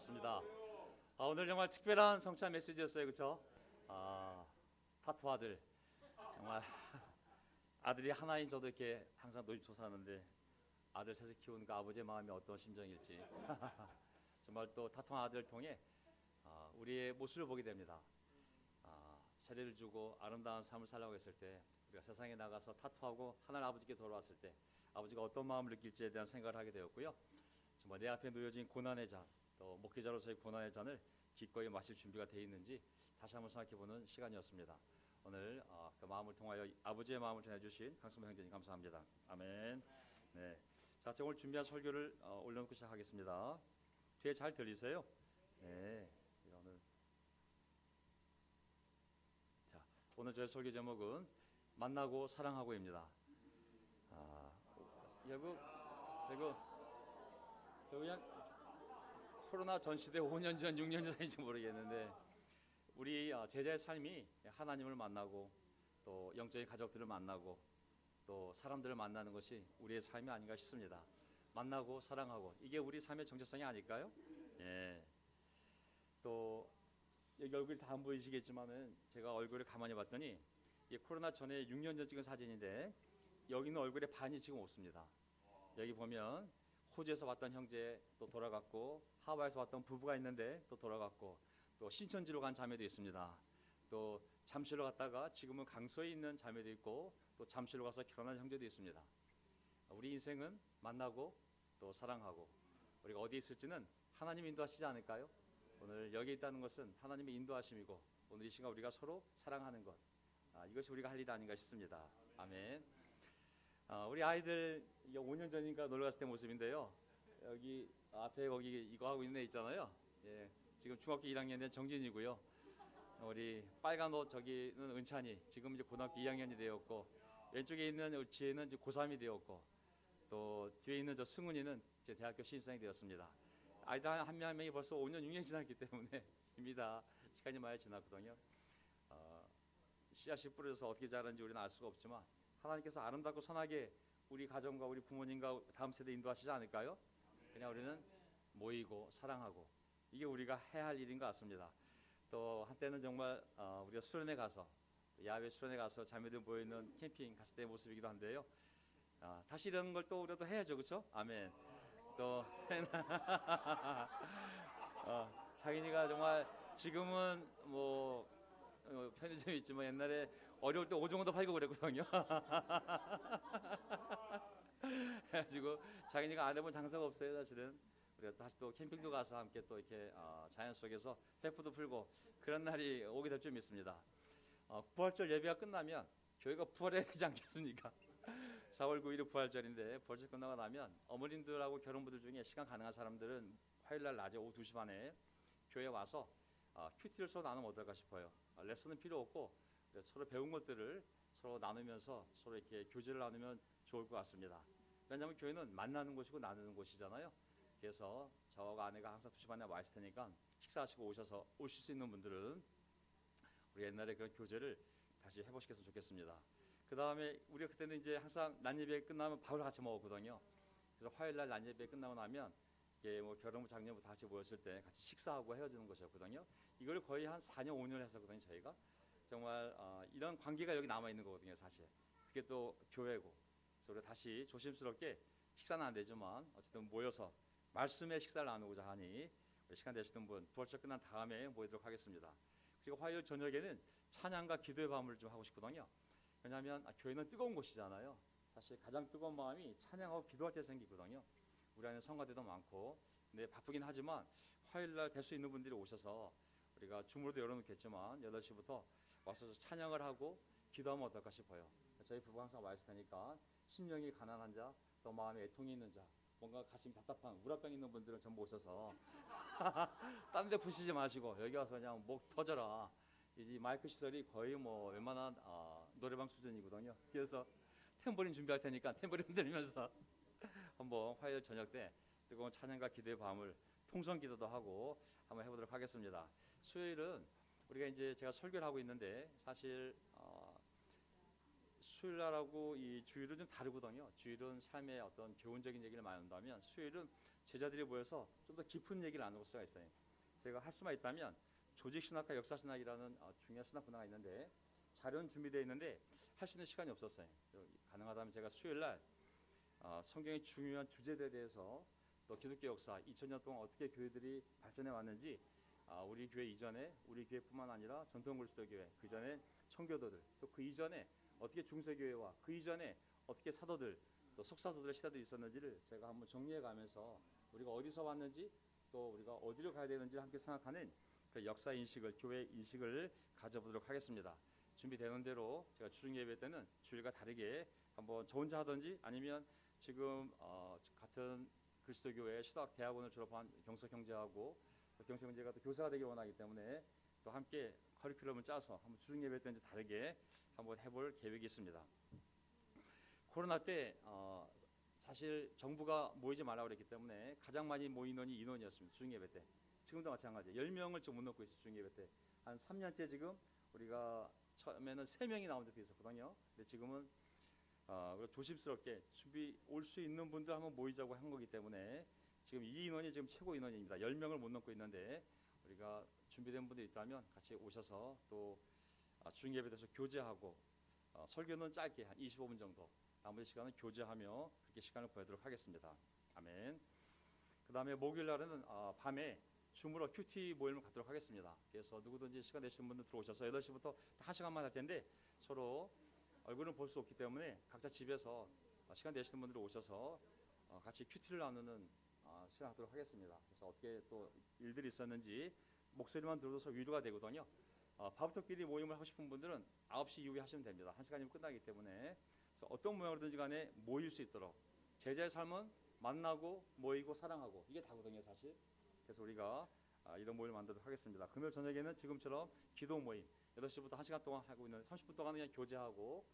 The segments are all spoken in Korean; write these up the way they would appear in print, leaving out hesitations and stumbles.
반갑습니다. 오늘 정말 특별한 성찬 메시지였어요, 그렇죠? 타투 아들 정말 아들이 하나인 저도 이렇게 항상 노심초사 하는데 아들 셋을 키우는 그 아버지의 마음이 어떤 심정일지 정말 또 타투 아들을 통해 우리의 모습을 보게 됩니다. 세례를 주고 아름다운 삶을 살라고 했을 때 우리가 세상에 나가서 타투하고 하나님 아버지께 돌아왔을 때 아버지가 어떤 마음을 느낄지에 대한 생각을 하게 되었고요. 정말 내 앞에 놓여진 고난의 잔, 또 목회자로서의 고난의 잔을 기꺼이 마실 준비가 되어 있는지 다시 한번 생각해보는 시간이었습니다. 오늘 그 마음을 통하여 아버지의 마음을 전해주신 강승모 형제님 감사합니다. 아멘. 네, 자, 오늘 준비한 설교를 올려놓고 시작하겠습니다. 뒤에 잘 들리세요? 네, 오늘 오늘 저의 설교 제목은 만나고 사랑하고입니다. 여러분 그냥 코로나 전 시대 5년 전, 6년 전인지 모르겠는데 우리 제자의 삶이 하나님을 만나고 또 영적인 가족들을 만나고 또 사람들을 만나는 것이 우리의 삶이 아닌가 싶습니다. 만나고 사랑하고 이게 우리 삶의 정체성이 아닐까요? 예. 또 여기 얼굴이 다 안 보이시겠지만은 제가 얼굴을 가만히 봤더니 이 코로나 전에 6년 전 찍은 사진인데 여기 있는 얼굴의 반이 지금 없습니다. 여기 보면 호주에서 봤던 형제 또 돌아갔고 하와이에서 봤던 부부가 있는데 또 돌아갔고 또 신천지로 간 자매도 있습니다. 또 잠실로 갔다가 지금은 강서에 있는 자매도 있고 또 잠실로 가서 결혼한 형제도 있습니다. 우리 인생은 만나고 또 사랑하고 우리가 어디 있을지는 하나님 인도하시지 않을까요? 오늘 여기 있다는 것은 하나님의 인도하심이고 오늘 이 시간 우리가 서로 사랑하는 것 이것이 우리가 할 일이 아닌가 싶습니다. 아멘. 우리 아이들 5년 전인가 놀러 갔을 때 모습인데요. 여기 앞에 거기 이거 하고 있는 애 있잖아요. 예, 지금 중학교 1학년 된 정진이고요. 우리 빨간 옷 저기는 은찬이 지금 이제 고등학교 2학년이 되었고 왼쪽에 있는 지혜는 이제 고3이 되었고 또 뒤에 있는 저 승훈이는 이제 대학교 신입생이 되었습니다. 아이들 한 명이 벌써 5년 6년 지났기 때문에 입니다. 시간이 많이 지났거든요. 씨앗이 뿌려져서 어떻게 자라는지 우리는 알 수가 없지만 하나님께서 아름답고 선하게 우리 가정과 우리 부모님과 다음 세대 인도하시지 않을까요? 그냥 우리는 모이고 사랑하고 이게 우리가 해야 할 일인 것 같습니다. 또 한때는 정말 우리가 수련회 가서 야외 수련회 가서 자매들 모여있는 캠핑 갔을 때의 모습이기도 한데요. 다시 이런 걸 또 우리도 해야죠, 그렇죠? 아멘. 또 자기니가 정말 지금은 뭐 편의점이 있지만 옛날에 어려울 때 오징어도 팔고 그랬거든요. 해가지고 자기네가 안 해본 장사가 없어요, 사실은. 우리가 다시 또 캠핑도 가서 함께 또 이렇게 자연 속에서 회포도 풀고 그런 날이 오게 될 줄 믿습니다. 부활절 예배가 끝나면 교회가 부활해야 되지 않겠습니까? 4월 9일이 부활절인데 부활절 끝나고 나면 어머님들하고 결혼부들 중에 시간 가능한 사람들은 화요일날 낮에 오후 2시 반에 교회에 와서 큐티를 서로 나누면 어떨까 싶어요. 레슨은 필요 없고 서로 배운 것들을 서로 나누면서 서로 이렇게 교제를 나누면 좋을 것 같습니다. 왜냐하면 교회는 만나는 곳이고 나누는 곳이잖아요. 그래서 저와 아내가 항상 2시 반에 와 있을 테니까 식사하시고 오실 수 있는 분들은 우리 옛날에 그런 교제를 다시 해보시겠으면 좋겠습니다. 그 다음에 우리가 그때는 이제 항상 난예배 끝나면 밥을 같이 먹었거든요. 그래서 화요일날 난예배 끝나고 나면 뭐 결혼부 장녀부 다 같이 모였을 때 같이 식사하고 헤어지는 것이었거든요. 이걸 거의 한 4년 5년 했었거든요. 저희가 정말 이런 관계가 여기 남아 있는 거거든요. 사실 그게 또 교회고 그래서 우리가 다시 조심스럽게 식사는 안 되지만 어쨌든 모여서 말씀의 식사를 나누고자 하니 시간 되시는 분 부활절 끝난 다음에 모이도록 하겠습니다. 그리고 화요일 저녁에는 찬양과 기도의 밤을 좀 하고 싶거든요. 왜냐하면 교회는 뜨거운 곳이잖아요. 사실 가장 뜨거운 마음이 찬양하고 기도할 때 생기거든요. 우리 안에 성가대도 많고 근데 바쁘긴 하지만 화요일날 될 수 있는 분들이 오셔서 우리가 줌으로도 열어놓겠지만 8시부터 와서 찬양을 하고 기도하면 어떨까 싶어요. 저희 부부 항상 와 있을 테니까 심령이 가난한 자, 또 마음에 애통이 있는 자, 뭔가 가슴이 답답한 우라병 있는 분들은 전부 오셔서 딴 데 푸시지 마시고 여기 와서 그냥 목 터져라. 이 마이크 시설이 거의 뭐 웬만한 노래방 수준이거든요. 그래서 탬버린 준비할 테니까 탬버린 흔들면서 한번 화요일 저녁 때 뜨거운 찬양과 기도의 밤을 통성 기도도 하고 한번 해보도록 하겠습니다. 수요일은 우리가 이제 제가 설교를 하고 있는데 사실 수요일날하고 이 주일은 좀 다르거든요. 주일은 삶의 어떤 교훈적인 얘기를 많이 한다면 수요일은 제자들이 모여서 좀 더 깊은 얘기를 나눌 수가 있어요. 제가 할 수만 있다면 조직신학과 역사신학이라는 중요한 신학 분야가 있는데 자료는 준비되어 있는데 할 수 있는 시간이 없었어요. 가능하다면 제가 수요일 날 성경의 중요한 주제들에 대해서 또 기독교 역사 2000년 동안 어떻게 교회들이 발전해 왔는지 우리 교회 이전에 우리 교회뿐만 아니라 전통 그리스도교회 그 전에 청교도들 또 그 이전에 어떻게 중세교회와 그 이전에 어떻게 사도들 또 석사도들의 시대들이 있었는지를 제가 한번 정리해 가면서 우리가 어디서 왔는지 또 우리가 어디로 가야 되는지를 함께 생각하는 그 역사 인식을 교회 인식을 가져보도록 하겠습니다. 준비되는 대로 제가 주중 예배 때는 주일과 다르게 한번 저 혼자 하든지 아니면 지금 같은 그리스도교회 신학 대학원을 졸업한 경석 형제하고 경석 형제가 또 교사가 되기 원하기 때문에 또 함께 커리큘럼을 짜서 한번 주중 예배 때는 다르게 한번 해볼 계획이 있습니다. 코로나 때 사실 정부가 모이지 말라고 그랬기 때문에 가장 많이 모인 인원이었습니다. 주중 예배 때. 지금도 마찬가지예요. 10명을 좀 못 넘고 있어요. 주중 예배 때. 한 3년째 지금 우리가 처음에는 3명이 나온 적도 있었거든요. 근데 지금은 조심스럽게 준비 올 수 있는 분들 한번 모이자고 한 거기 때문에 지금 이 인원이 지금 최고 인원입니다. 10명을 못 넘고 있는데 우리가 준비된 분들 있다면 같이 오셔서 또 주중 예배 대해서 교제하고 설교는 짧게 한 25분 정도 나머지 시간은 교제하며 그렇게 시간을 보내도록 하겠습니다. 아멘. 그 다음에 목요일 날은 밤에 줌으로 큐티 모임을 갖도록 하겠습니다. 그래서 누구든지 시간 되시는 분들 들어오셔서 8시부터 1시간만 할 텐데 서로 얼굴은 볼 수 없기 때문에 각자 집에서 시간 되시는 분들 오셔서 같이 큐티를 나누는 시간 갖도록 하겠습니다. 그래서 어떻게 또 일들이 있었는지 목소리만 들어도 위로가 되거든요. 밥부터끼리 모임을 하고 싶은 분들은 9시 이후에 하시면 됩니다. 1시간이면 끝나기 때문에 그래서 어떤 모양으로든지 간에 모일 수 있도록 제자의 삶은 만나고 모이고 사랑하고 이게 다거든요 사실. 그래서 우리가 이런 모임을 만들도록 하겠습니다. 금요일 저녁에는 지금처럼 기도 모임 8시부터 1시간 동안 하고 있는 30분 동안은 그냥 교제하고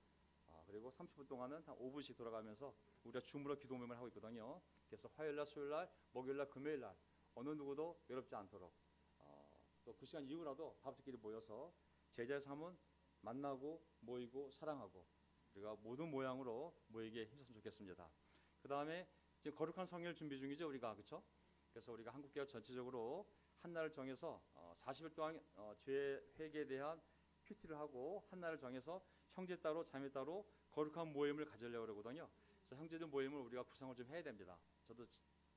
그리고 30분 동안은 한 5분씩 돌아가면서 우리가 줌으로 기도 모임을 하고 있거든요. 그래서 화요일날, 수요일날, 목요일날, 금요일날 어느 누구도 외롭지 않도록 또 그 시간 이후라도 밥들끼리 모여서 제자의 삶은 만나고 모이고 사랑하고 우리가 모든 모양으로 모이게 힘썼으면 좋겠습니다. 그 다음에 지금 거룩한 성회를 준비 중이죠 우리가 그렇죠? 그래서 우리가 한국교회 전체적으로 한 날을 정해서 40일 동안 죄 회개에 대한 큐티를 하고 한 날을 정해서 형제 따로 자매 따로 거룩한 모임을 가지려고 그러거든요. 그래서 형제들 모임을 우리가 구성을 좀 해야 됩니다. 저도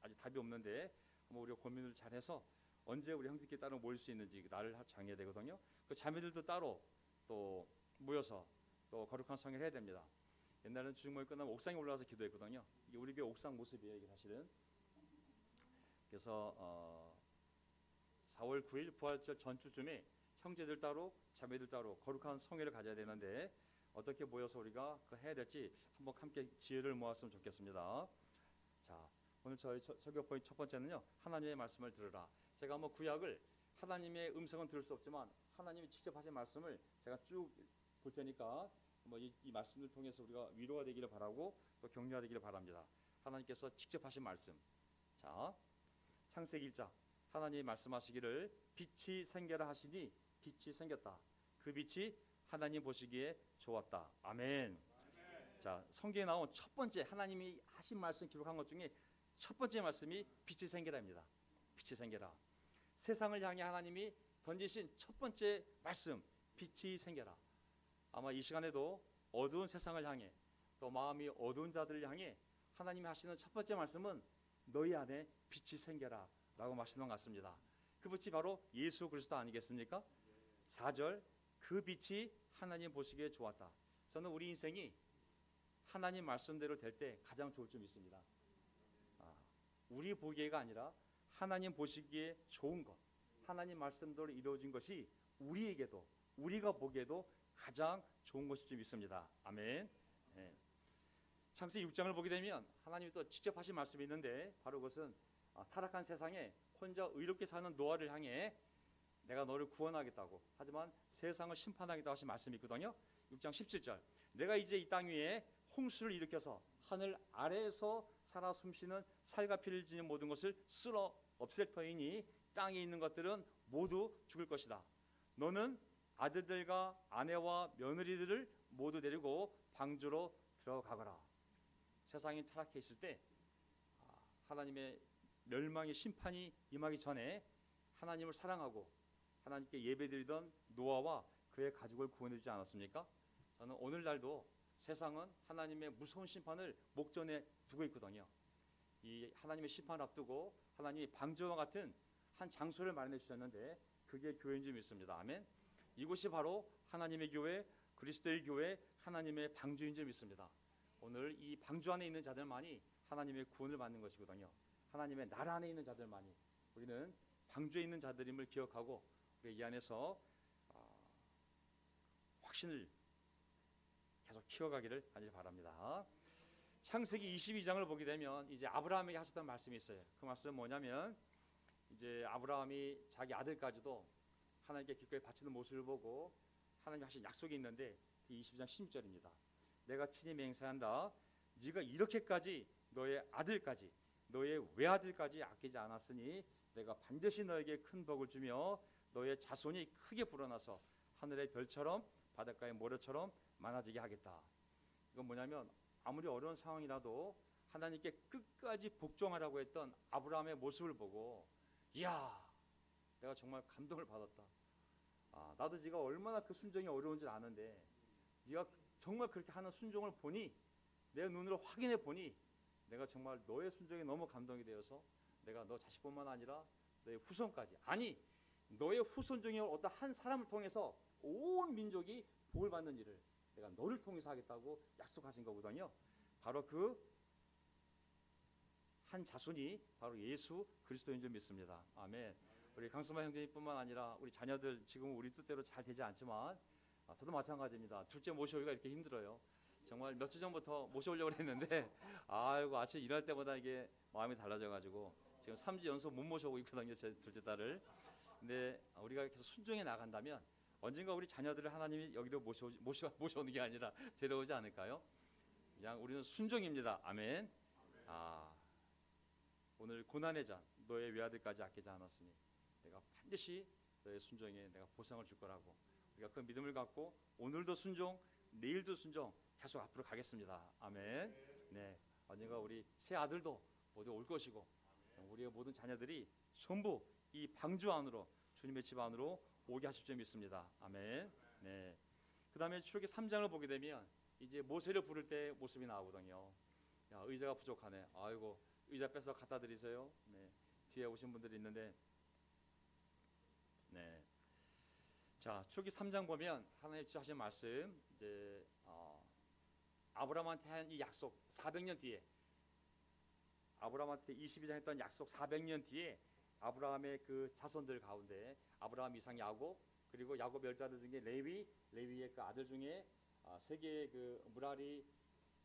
아직 답이 없는데 한번 우리가 고민을 잘해서 언제 우리 형제끼리 따로 모일 수 있는지 날을 정해야 되거든요. 그 자매들도 따로 또 모여서 또 거룩한 성회를 해야 됩니다. 옛날에는 주중 모임 끝나면 옥상에 올라가서 기도했거든요. 이게 우리 교회 옥상 모습이에요 이게 사실은. 그래서 4월 9일 부활절 전주쯤에 형제들 따로 자매들 따로 거룩한 성회를 가져야 되는데 어떻게 모여서 우리가 그 해야 될지 한번 함께 지혜를 모았으면 좋겠습니다. 자, 오늘 저희 설교 포인트 첫 번째는요. 하나님의 말씀을 들으라. 제가 한번 구약을 하나님의 음성은 들을 수 없지만 하나님이 직접 하신 말씀을 제가 쭉 볼 테니까 이 말씀을 통해서 우리가 위로가 되기를 바라고 또 격려가 되기를 바랍니다. 하나님께서 직접 하신 말씀. 자, 창세기 1장 하나님이 말씀하시기를 빛이 생겨라 하시니 빛이 생겼다. 그 빛이 하나님 보시기에 좋았다. 아멘. 자, 성경에 나온 첫 번째 하나님이 하신 말씀 기록한 것 중에 첫 번째 말씀이 빛이 생겨라입니다. 빛이 생겨라. 세상을 향해 하나님이 던지신 첫 번째 말씀 빛이 생겨라. 아마 이 시간에도 어두운 세상을 향해 또 마음이 어두운 자들을 향해 하나님이 하시는 첫 번째 말씀은 너희 안에 빛이 생겨라 라고 말씀한 것 같습니다. 그 빛이 바로 예수 그리스도 아니겠습니까? 4절 그 빛이 하나님 보시기에 좋았다. 저는 우리 인생이 하나님 말씀대로 될 때 가장 좋을 점 있습니다. 우리 보기에가 아니라 하나님 보시기에 좋은 것, 하나님 말씀대로 이루어진 것이 우리에게도 우리가 보기에도 가장 좋은 것이 좀 있습니다. 아멘. 네. 창세기 6장을 보게 되면 하나님이 또 직접 하신 말씀이 있는데 바로 그것은 타락한 세상에 혼자 의롭게 사는 노아를 향해 내가 너를 구원하겠다고 하지만 세상을 심판하겠다고 하신 말씀이 있거든요. 6장 17절 내가 이제 이 땅 위에 홍수를 일으켜서 하늘 아래에서 살아 숨쉬는 살과 피를 지닌 모든 것을 쓸어 없앨 터이니 땅에 있는 것들은 모두 죽을 것이다. 너는 아들들과 아내와 며느리들을 모두 데리고 방주로 들어가거라. 세상이 타락해 있을 때 하나님의 멸망의 심판이 임하기 전에 하나님을 사랑하고 하나님께 예배드리던 노아와 그의 가족을 구원해 주지 않았습니까? 저는 오늘날도 세상은 하나님의 무서운 심판을 목전에 두고 있거든요. 이 하나님의 심판을 앞두고 하나님이 방주와 같은 한 장소를 마련해 주셨는데 그게 교회인 줄 믿습니다. 아멘. 이곳이 바로 하나님의 교회, 그리스도의 교회, 하나님의 방주인 줄 믿습니다. 오늘 이 방주 안에 있는 자들만이 하나님의 구원을 받는 것이거든요. 하나님의 나라 안에 있는 자들만이. 우리는 방주에 있는 자들임을 기억하고 우리 이 안에서 확신을 계속 키워가기를 간절히 바랍니다. 창세기 22장을 보게 되면 이제 아브라함에게 하셨던 말씀이 있어요. 그 말씀은 뭐냐면 이제 아브라함이 자기 아들까지도 하나님께 기꺼이 바치는 모습을 보고 하나님 하신 약속이 있는데 22장 16절입니다. 내가 친히 맹세한다. 네가 이렇게까지 너의 아들까지 너의 외아들까지 아끼지 않았으니 내가 반드시 너에게 큰 복을 주며 너의 자손이 크게 불어나서 하늘의 별처럼 바닷가의 모래처럼 많아지게 하겠다. 이건 뭐냐면 아무리 어려운 상황이라도 하나님께 끝까지 복종하라고 했던 아브라함의 모습을 보고 이야 내가 정말 감동을 받았다. 나도 네가 얼마나 그 순종이 어려운 줄 아는데 네가 정말 그렇게 하는 순종을 보니 내 눈으로 확인해 보니 내가 정말 너의 순종에 너무 감동이 되어서 내가 너 자식뿐만 아니라 너의 후손까지 아니 너의 후손 중에 어떤 한 사람을 통해서 온 민족이 복을 받는 일을 내가 너를 통해서 하겠다고 약속하신 거거든요. 바로 그 한 자손이 바로 예수 그리스도인 줄 믿습니다. 아멘. 우리 강수만 형제님뿐만 아니라 우리 자녀들 지금 우리 뜻대로 잘 되지 않지만 저도 마찬가지입니다. 둘째 모셔오기가 이렇게 힘들어요. 정말 몇 주 전부터 모셔오려고 했는데 아이고 아침 일할 때보다 이게 마음이 달라져가지고 지금 3주 연속 못 모셔오고 있거든요. 제 둘째 딸을. 근데 우리가 계속 순종해 나간다면 언젠가 우리 자녀들을 하나님이 여기로 모셔오는 게 아니라 데려오지 않을까요? 그냥 우리는 순종입니다. 아멘. 오늘 고난의 잔 너의 외아들까지 아끼지 않았으니 내가 반드시 너의 순종에 내가 보상을 줄 거라고 우리가 그 믿음을 갖고 오늘도 순종 내일도 순종 계속 앞으로 가겠습니다. 아멘. 네, 언젠가 우리 새 아들도 모두 올 것이고 우리의 모든 자녀들이 전부 이 방주 안으로 주님의 집 안으로 오게 하실 줄 믿습니다. 아멘. 네. 그 다음에 출애굽기 3장을 보게 되면 이제 모세를 부를 때 모습이 나오거든요. 야, 의자가 부족하네. 아이고 의자 빼서 갖다 드리세요. 네. 뒤에 오신 분들이 있는데 네. 자, 출애굽기 3장 보면 하나님 하신 말씀 이제 아브라함한테 한 이 약속 400년 뒤에 아브라함한테 22장 했던 약속 400년 뒤에 아브라함의 그 자손들 가운데 아브라함, 이삭, 야곱 그리고 야곱 열자들 중에 레위의 그 아들 중에 세 개의 그 무라리,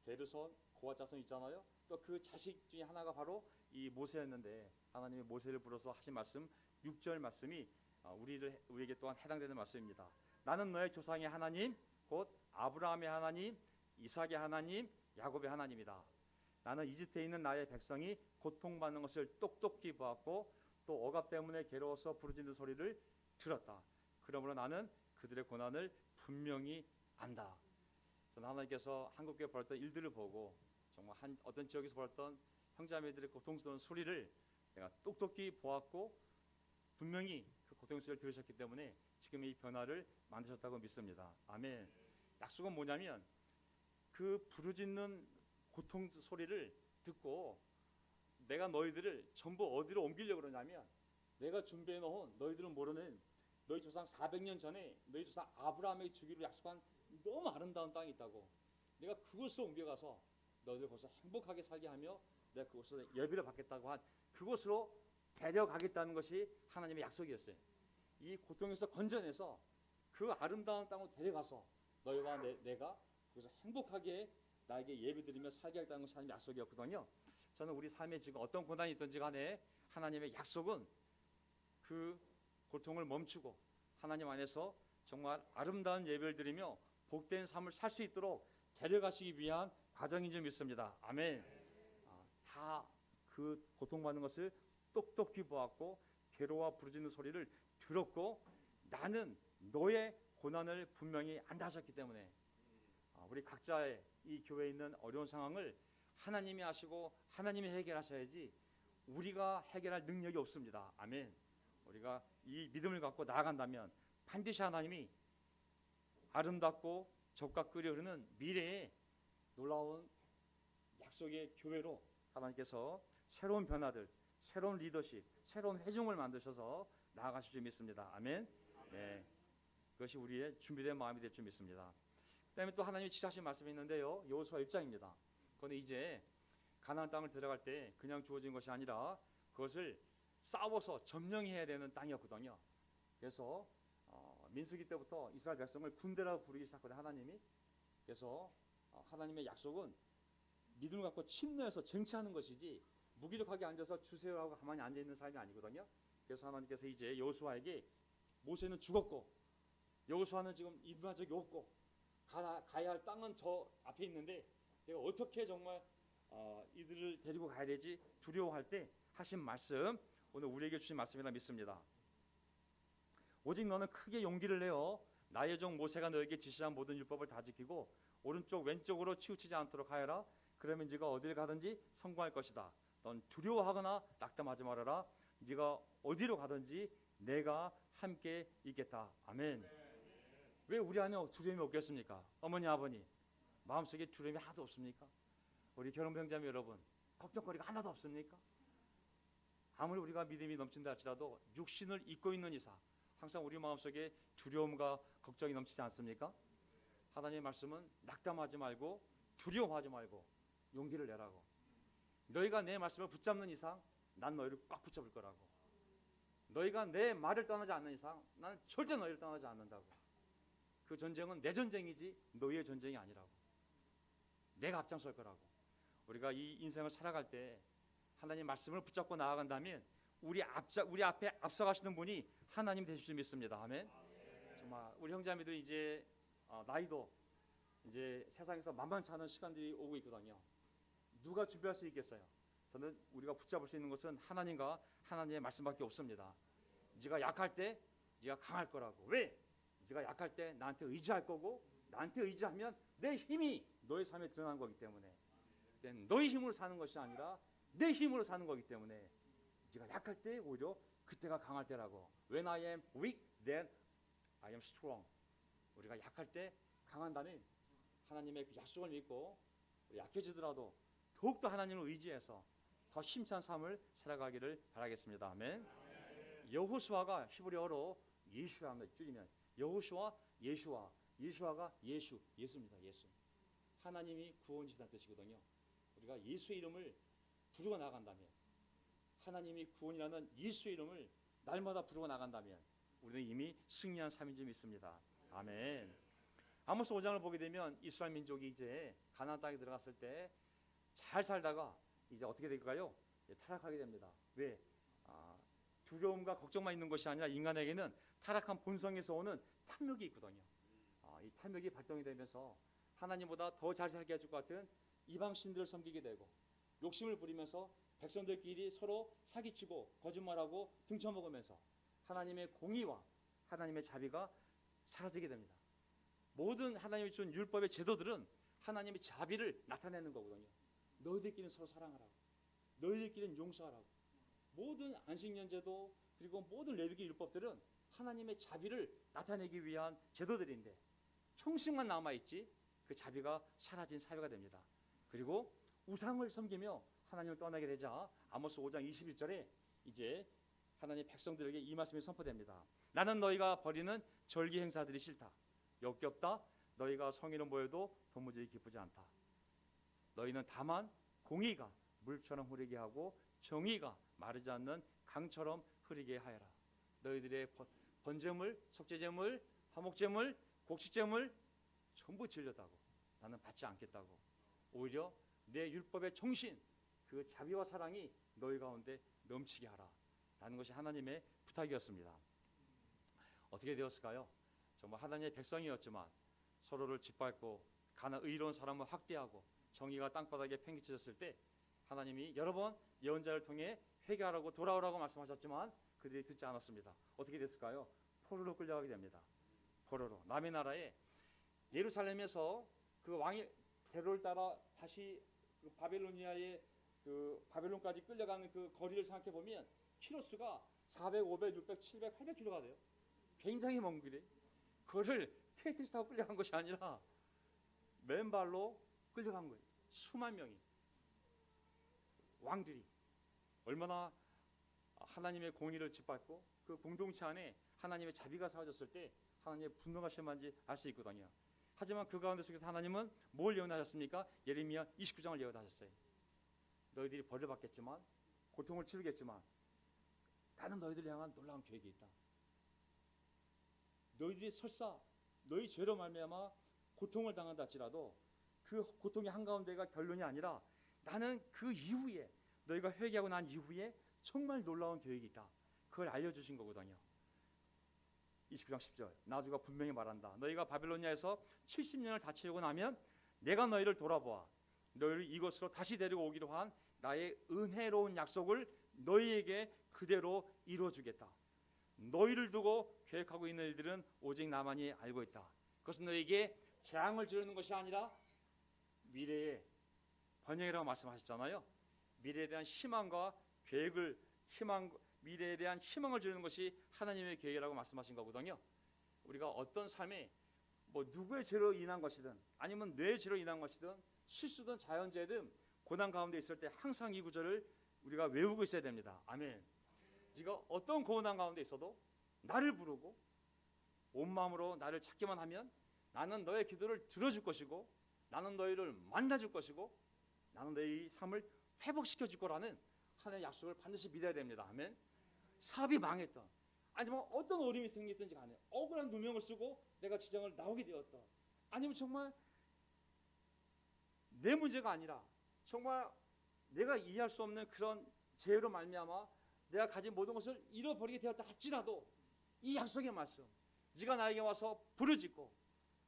게르손, 고핫 자손 있잖아요. 또 그 자식 중에 하나가 바로 이 모세였는데 하나님이 모세를 불러서 하신 말씀 6절 말씀이 우리에게 또한 해당되는 말씀입니다. 나는 너의 조상의 하나님 곧 아브라함의 하나님, 이삭의 하나님, 야곱의 하나님이다. 나는 이집트에 있는 나의 백성이 고통받는 것을 똑똑히 보았고 또 억압 때문에 괴로워서 부르짖는 소리를 들었다. 그러므로 나는 그들의 고난을 분명히 안다. 저는 하나님께서 한국교회 벌였던 일들을 보고 정말 어떤 지역에서 벌였던 형제자매들의 고통스러운 소리를 내가 똑똑히 보았고 분명히 그 고통 소리를 들으셨기 때문에 지금 이 변화를 만드셨다고 믿습니다. 아멘. 약속은 뭐냐면 그 부르짖는 고통 소리를 듣고 내가 너희들을 전부 어디로 옮기려고 그러냐면 내가 준비해 놓은 너희들은 모르는 너희 조상 400년 전에 너희 조상 아브라함에게 주기로 약속한 너무 아름다운 땅이 있다고 내가 그곳으로 옮겨가서 너희들 거기서 행복하게 살게 하며 내가 그곳에서 예배를 받겠다고 한 그곳으로 데려가겠다는 것이 하나님의 약속이었어요. 이 고통에서 건져내서 그 아름다운 땅으로 데려가서 너희와 내가 거기서 행복하게 나에게 예배드리며 살게 하겠다는 것이 하나님의 약속이었거든요. 저는 우리 삶에 지금 어떤 고난이 있든지 간에 하나님의 약속은 그 고통을 멈추고 하나님 안에서 정말 아름다운 예배를 드리며 복된 삶을 살 수 있도록 데려가시기 위한 과정인 줄 믿습니다. 아멘. 다 그 고통받는 것을 똑똑히 보았고 괴로워 부르짖는 소리를 들었고 나는 너의 고난을 분명히 안다 하셨기 때문에 우리 각자의 이 교회에 있는 어려운 상황을 하나님이 하시고 하나님이 해결하셔야지 우리가 해결할 능력이 없습니다. 아멘. 우리가 이 믿음을 갖고 나아간다면 반드시 하나님이 아름답고 적과 끓여 흐르는 미래에 놀라운 약속의 교회로 하나님께서 새로운 변화들, 새로운 리더십, 새로운 회중을 만드셔서 나아가실 줄 믿습니다. 아멘. 네, 그것이 우리의 준비된 마음이 될 줄 믿습니다. 그다음에 또 하나님이 지시하신 말씀이 있는데요, 여호수아 1장입니다. 그런데 이제 가나안 땅을 들어갈 때 그냥 주어진 것이 아니라 그것을 싸워서 점령해야 되는 땅이었거든요. 그래서 민수기 때부터 이스라엘 백성을 군대라고 부르기 시작하거든요, 하나님이. 그래서 하나님의 약속은 믿음을 갖고 침노해서 쟁취하는 것이지 무기력하게 앉아서 주세요 하고 가만히 앉아 있는 삶이 아니거든요. 그래서 하나님께서 이제 여호수아에게, 모세는 죽었고 여호수아는 지금 이동한 적이 없고 가야 할 땅은 저 앞에 있는데 내가 어떻게 정말 이들을 데리고 가야 되지 두려워할 때 하신 말씀, 오늘 우리에게 주신 말씀이라 믿습니다. 오직 너는 크게 용기를 내어 나의 종 모세가 너에게 지시한 모든 율법을 다 지키고 오른쪽 왼쪽으로 치우치지 않도록 하여라. 그러면 네가 어디를 가든지 성공할 것이다. 넌 두려워하거나 낙담하지 말아라. 네가 어디로 가든지 내가 함께 있겠다. 아멘. 왜 우리 안에 두려움이 없겠습니까? 어머니 아버님 마음속에 두려움이 하나도 없습니까? 우리 결혼병자매 여러분 걱정거리가 하나도 없습니까? 아무리 우리가 믿음이 넘친다 할지라도 육신을 입고 있는 이상 항상 우리 마음속에 두려움과 걱정이 넘치지 않습니까? 하나님의 말씀은 낙담하지 말고 두려워하지 말고 용기를 내라고. 너희가 내 말씀을 붙잡는 이상 난 너희를 꽉 붙잡을 거라고. 너희가 내 말을 떠나지 않는 이상 나는 절대 너희를 떠나지 않는다고. 그 전쟁은 내 전쟁이지 너희의 전쟁이 아니라고. 내가 앞장설 거라고. 우리가 이 인생을 살아갈 때 하나님 말씀을 붙잡고 나아간다면 우리 앞에 앞서가시는 분이 하나님 되실 줄 믿습니다. 아멘. 정말 우리 형제자매들이 이제 나이도 이제 세상에서 만만치 않은 시간들이 오고 있거든요. 누가 준비할 수 있겠어요? 저는 우리가 붙잡을 수 있는 것은 하나님과 하나님의 말씀밖에 없습니다. 네가 약할 때 네가 강할 거라고. 왜? 네가 약할 때 나한테 의지할 거고 나한테 의지하면 내 힘이 너의 삶에 드러나는 거기 때문에 너의 힘으로 사는 것이 아니라 내 힘으로 사는 거기 때문에 네가 약할 때 오히려 그때가 강할 때라고. When I am weak, then I am strong. 우리가 약할 때 강한다는 하나님의 그 약속을 믿고 우리 약해지더라도 더욱더 하나님을 의지해서 더 힘찬 삶을 살아가기를 바라겠습니다. 아멘. 여호수아가 히브리어로 예슈아입니다. 줄이면 여호수아, 예슈아. 예슈아가 예수입니다. 예수. 하나님이 구원이시다는 뜻이거든요. 우리가 예수의 이름을 부르고 나간다면, 하나님이 구원이라는 예수의 이름을 날마다 부르고 나간다면 우리는 이미 승리한 삶인 줄 믿습니다. 아멘. 아모스 5장을 보게 되면 이스라엘 민족이 이제 가나안 땅에 들어갔을 때 잘 살다가 이제 어떻게 될까요? 타락하게 됩니다. 왜? 두려움과 걱정만 있는 것이 아니라 인간에게는 타락한 본성에서 오는 탐욕이 있거든요. 이 탐욕이 발동이 되면서 하나님보다 더 잘 살게 해줄 것 같은 이방 신들을 섬기게 되고 욕심을 부리면서 백성들끼리 서로 사기치고 거짓말하고 등쳐먹으면서 하나님의 공의와 하나님의 자비가 사라지게 됩니다. 모든 하나님이 준 율법의 제도들은 하나님의 자비를 나타내는 거거든요. 너희들끼리는 서로 사랑하라고, 너희들끼리는 용서하라고. 모든 안식년제도 그리고 모든 레위기 율법들은 하나님의 자비를 나타내기 위한 제도들인데 형식만 남아있지 그 자비가 사라진 사회가 됩니다. 그리고 우상을 섬기며 하나님을 떠나게 되자 아모스 5장 21절에 이제 하나님 백성들에게 이 말씀이 선포됩니다. 나는 너희가 벌이는 절기 행사들이 싫다. 역겹다. 너희가 성의는 모여도 도무지 기쁘지 않다. 너희는 다만 공의가 물처럼 흐르게 하고 정의가 마르지 않는 강처럼 흐르게 하여라. 너희들의 번제물, 속죄제물, 화목제물, 곡식제물 전부 질렸다고. 나는 받지 않겠다고. 오히려 내 율법의 정신, 그 자비와 사랑이 너희 가운데 넘치게 하라. 라는 것이 하나님의 부탁이었습니다. 어떻게 되었을까요? 정말 하나님의 백성이었지만 서로를 짓밟고 의로운 사람을 학대하고 정의가 땅바닥에 팽개쳐졌을 때 하나님이 여러 번 예언자를 통해 회개하라고 돌아오라고 말씀하셨지만 그들이 듣지 않았습니다. 어떻게 됐을까요? 포로로 끌려가게 됩니다. 포로로. 남의 나라에 예루살렘에서 그 왕의 대로를 따라 다시 그 바벨로니아의 그 바벨론까지 끌려가는 그 거리를 생각해 보면 키로수가 400, 500, 600, 700, 800km가 돼요. 굉장히 먼 길이. 그거를 KTX 타고 끌려간 것이 아니라 맨발로 끌려간 거예요. 수만 명이. 왕들이 얼마나 하나님의 공의를 짓밟고 그 공동체 안에 하나님의 자비가 사라졌을 때 하나님의 분노가 심한지 알 수 있거든요. 하지만 그 가운데 속에서 하나님은 뭘 예언하셨습니까? 예레미야 29장을 예언하셨어요. 너희들이 벌을 받겠지만 고통을 치르겠지만 나는 너희들을 향한 놀라운 계획이 있다. 너희들이 설사 너희 죄로 말미암아 고통을 당한다 할지라도 그 고통의 한가운데가 결론이 아니라 나는 그 이후에 너희가 회개하고 난 이후에 정말 놀라운 계획이 있다. 그걸 알려주신 거거든요. 29장 10절 나주가 분명히 말한다. 너희가 바벨로니아에서 70년을 다 채우고 나면 내가 너희를 돌아보아 너희를 이곳으로 다시 데리고 오기로 한 나의 은혜로운 약속을 너희에게 그대로 이루어주겠다. 너희를 두고 계획하고 있는 일들은 오직 나만이 알고 있다. 그것은 너희에게 재앙을 지르는 것이 아니라 미래의 번영이라고 말씀하셨잖아요. 미래에 대한 희망과 계획을 미래에 대한 희망을 주는 것이 하나님의 계획이라고 말씀하신 거거든요. 우리가 어떤 삶에 뭐 누구의 죄로 인한 것이든 아니면 뇌의 죄로 인한 것이든 실수든 자연재해든 고난 가운데 있을 때 항상 이 구절을 우리가 외우고 있어야 됩니다. 아멘. 네가 어떤 고난 가운데 있어도 나를 부르고 온 마음으로 나를 찾기만 하면 나는 너의 기도를 들어줄 것이고 나는 너희를 만나줄 것이고 나는 너희 삶을 회복시켜 줄 거라는 하나님의 약속을 반드시 믿어야 됩니다. 아멘. 사업이 망했던 아니면 어떤 어려움이 생겼든지 간에 억울한 누명을 쓰고 내가 지정을 나오게 되었던 아니면 정말 내 문제가 아니라 정말 내가 이해할 수 없는 그런 죄로 말미암아 내가 가진 모든 것을 잃어버리게 되었다 할지라도 이 약속의 말씀 네가 나에게 와서 부르짖고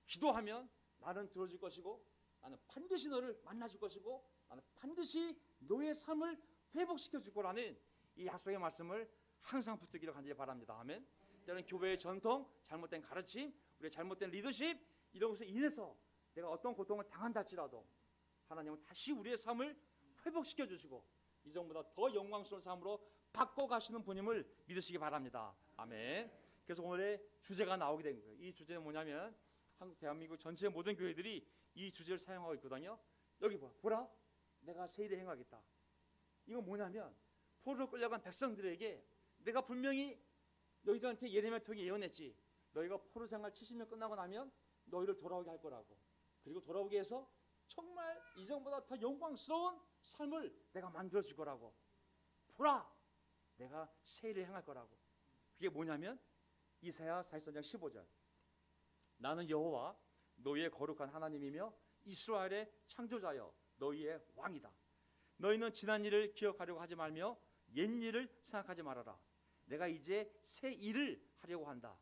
기도하면 나는 들어줄 것이고 나는 반드시 너를 만나줄 것이고 나는 반드시 너의 삶을 회복시켜 줄 거라는 이 약속의 말씀을 항상 붙들기를 간절히 바랍니다. 아멘. 때로는 교회의 전통, 잘못된 가르침, 우리의 잘못된 리더십 이런 것에 인해서 내가 어떤 고통을 당한다 할지라도 하나님은 다시 우리의 삶을 회복시켜 주시고 이전보다 더 영광스러운 삶으로 바꿔가시는 분임을 믿으시기 바랍니다. 아멘. 그래서 오늘의 주제가 나오게 된 거예요. 이 주제는 뭐냐면 대한민국 전체 모든 교회들이 이 주제를 사용하고 있거든요. 여기 보라 내가 새 일을 행하겠다. 이건 뭐냐면 포로로 끌려간 백성들에게 내가 분명히 너희들한테 예레미야 통해 예언했지. 너희가 포로 생활 70년 끝나고 나면 너희를 돌아오게 할 거라고. 그리고 돌아오게 해서 정말 이전보다 더 영광스러운 삶을 내가 만들어 줄 거라고. 보라 내가 새 일을 행할 거라고. 그게 뭐냐면 이사야 43장 15절 나는 여호와 너희의 거룩한 하나님이며 이스라엘의 창조자여 너희의 왕이다. 너희는 지난 일을 기억하려고 하지 말며 옛 일을 생각하지 말아라. 내가 이제 새 일을 하려고 한다.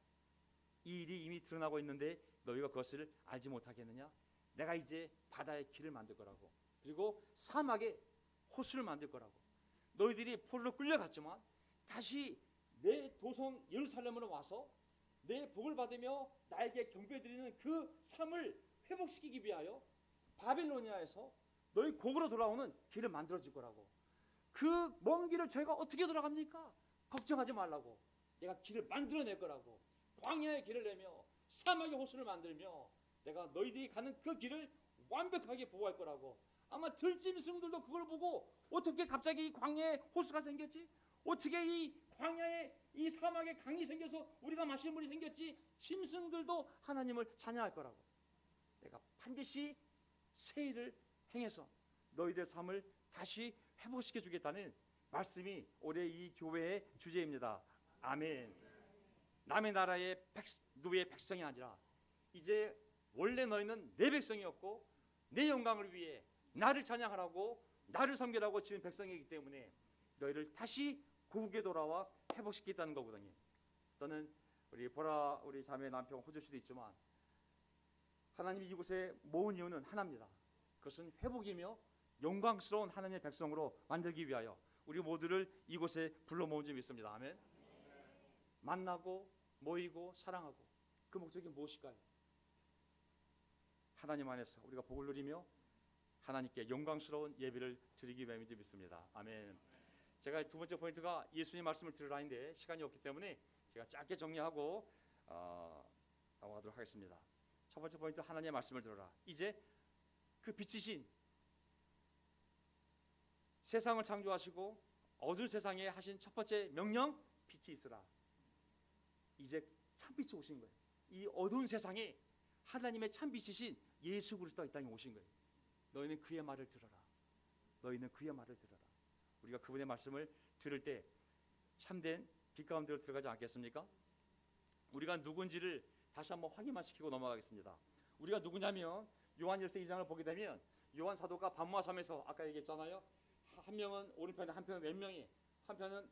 이 일이 이미 드러나고 있는데 너희가 그것을 알지 못하겠느냐? 내가 이제 바다에 길을 만들 거라고. 그리고 사막에 호수를 만들 거라고. 너희들이 포로로 끌려갔지만 다시 내 도성 예루살렘으로 와서 내 복을 받으며 나에게 경배드리는 그 삶을 회복시키기 위하여 바빌로니아에서 너희 곡으로 돌아오는 길을 만들어 줄 거라고. 그 먼 길을 저희가 어떻게 돌아갑니까? 걱정하지 말라고. 내가 길을 만들어낼 거라고. 광야의 길을 내며 사막의 호수를 만들며 내가 너희들이 가는 그 길을 완벽하게 보호할 거라고. 아마 들짐승들도 그걸 보고 어떻게 갑자기 이 광야에 호수가 생겼지? 어떻게 이 광야에 이 사막에 강이 생겨서 우리가 마시는 물이 생겼지? 짐승들도 하나님을 찬양할 거라고. 내가 반드시 새 일을 행해서 너희들의 삶을 다시 회복시켜 주겠다는 말씀이 올해 이 교회의 주제입니다. 아멘. 남의 나라의 누의 백성이 아니라 이제 원래 너희는 내 백성이었고 내 영광을 위해 나를 찬양하라고 나를 섬기라고 지은 백성이기 때문에 너희를 다시 고국에 돌아와 회복시키겠다는 거거든요. 저는 우리 자매 남편 호주씨도 있지만 하나님이 이곳에 모은 이유는 하나입니다. 그것은 회복이며 영광스러운 하나님의 백성으로 만들기 위하여 우리 모두를 이곳에 불러 모은 줄 믿습니다. 아멘. 만나고 모이고 사랑하고 그 목적이 무엇일까요? 하나님 안에서 우리가 복을 누리며 하나님께 영광스러운 예배를 드리기 위함인 줄 믿습니다. 아멘. 제가 두 번째 포인트가 예수님 말씀을 들으라인데 시간이 없기 때문에 제가 짧게 정리하고 넘어가도록 하겠습니다. 첫 번째 포인트, 하나님의 말씀을 들어라. 이제 그 빛이신 세상을 창조하시고 어두운 세상에 하신 첫 번째 명령, 빛이 있으라. 이제 참빛이 오신 거예요. 이 어두운 세상에 하나님의 참빛이신 예수 그리스도가 이 땅에 오신 거예요. 너희는 그의 말을 들어라. 너희는 그의 말을 들어라. 우리가 그분의 말씀을 들을 때 참된 빛 가운데로 들어가지 않겠습니까? 우리가 누군지를 다시 한번 확인만 시키고 넘어가겠습니다. 우리가 누구냐면 요한일서 2장을 보게 되면 요한 사도가 밤과 잠에서 아까 얘기했잖아요. 한 명은 오른편에, 한편은 왼명이, 한편은